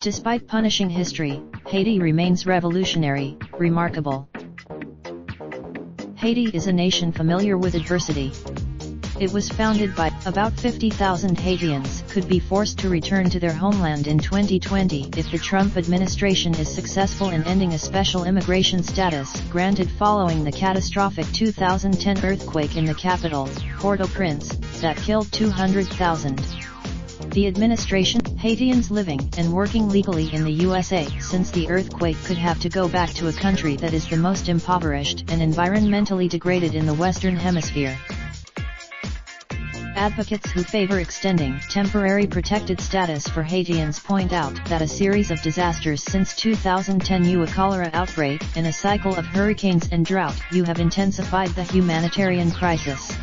Despite punishing history, Haiti remains revolutionary, remarkable. Haiti is a nation familiar with adversity. It was founded by about 50,000 Haitians could be forced to return to their homeland in 2020 if the Trump administration is successful in ending a special immigration status granted following the catastrophic 2010 earthquake in the capital, Port-au-Prince, that killed 200,000. The administration, Haitians living and working legally in the USA since the earthquake could have to go back to a country that is the most impoverished and environmentally degraded in the Western Hemisphere. Advocates who favor extending temporary protected status for Haitians point out that a series of disasters since 2010 a cholera outbreak and a cycle of hurricanes and drought have intensified the humanitarian crisis.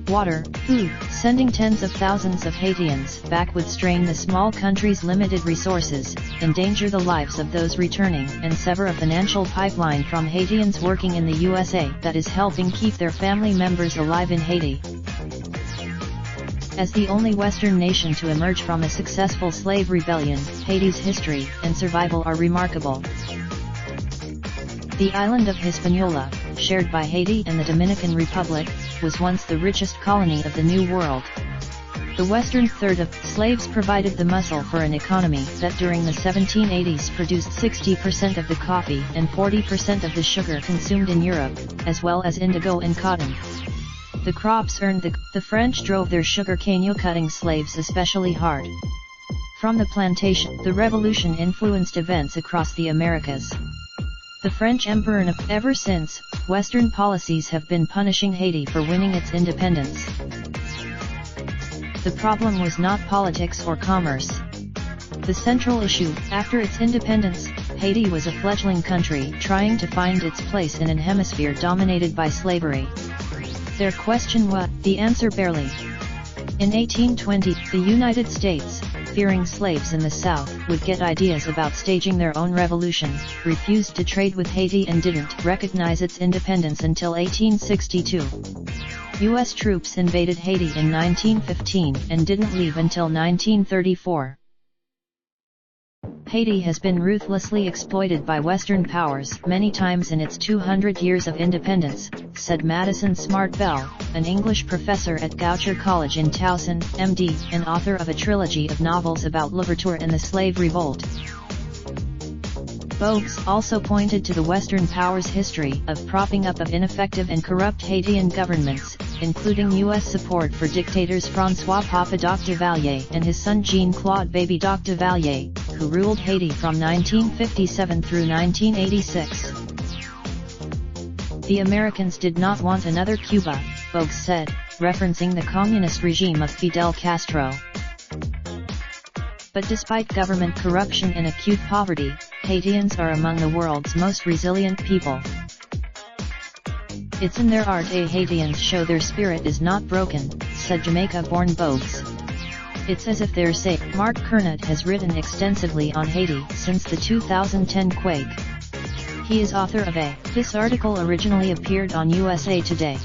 Water, food, sending tens of thousands of Haitians back would strain the small country's limited resources, endanger the lives of those returning, and sever a financial pipeline from Haitians working in the USA that is helping keep their family members alive in Haiti. As the only Western nation to emerge from a successful slave rebellion, Haiti's history and survival are remarkable. The island of Hispaniola, shared by Haiti and the Dominican Republic, was once the richest colony of the New World. The western third of slaves provided the muscle for an economy that during the 1780s produced 60% of the coffee and 40% of the sugar consumed in Europe, as well as indigo and cotton. The crops earned the French drove their sugarcane cutting slaves especially hard. From the plantation, the revolution influenced events across the Americas. The French Emperor ever since, Western policies have been punishing Haiti for winning its independence. The problem was not politics or commerce. The central issue, after its independence, Haiti was a fledgling country trying to find its place in an hemisphere dominated by slavery. Their question was, the answer barely. In 1820, the United States, fearing slaves in the South would get ideas about staging their own revolution, refused to trade with Haiti and didn't recognize its independence until 1862. U.S. troops invaded Haiti in 1915 and didn't leave until 1934. Haiti has been ruthlessly exploited by Western powers many times in its 200 years of independence, said Madison Smart Bell, an English professor at Goucher College in Towson, MD, and author of a trilogy of novels about Louverture and the slave revolt. Bogues also pointed to the Western powers' history of propping up of ineffective and corrupt Haitian governments, including U.S. support for dictators François Papa Doc Duvalier and his son Jean-Claude Baby Doc Duvalier, who ruled Haiti from 1957 through 1986. The Americans did not want another Cuba, Bogues said, referencing the communist regime of Fidel Castro. But despite government corruption and acute poverty, Haitians are among the world's most resilient people. It's in their art Haitians show their spirit is not broken, said Jamaica-born Bogues. It's as if they're safe. Mark Kernot has written extensively on Haiti since the 2010 quake. He is author of This article originally appeared on USA Today.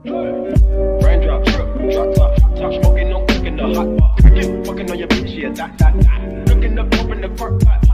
Raindrop, drop top smoking, no cooking the hot pot. Fucking on your bitch, yeah, that. Looking up, open the park pot.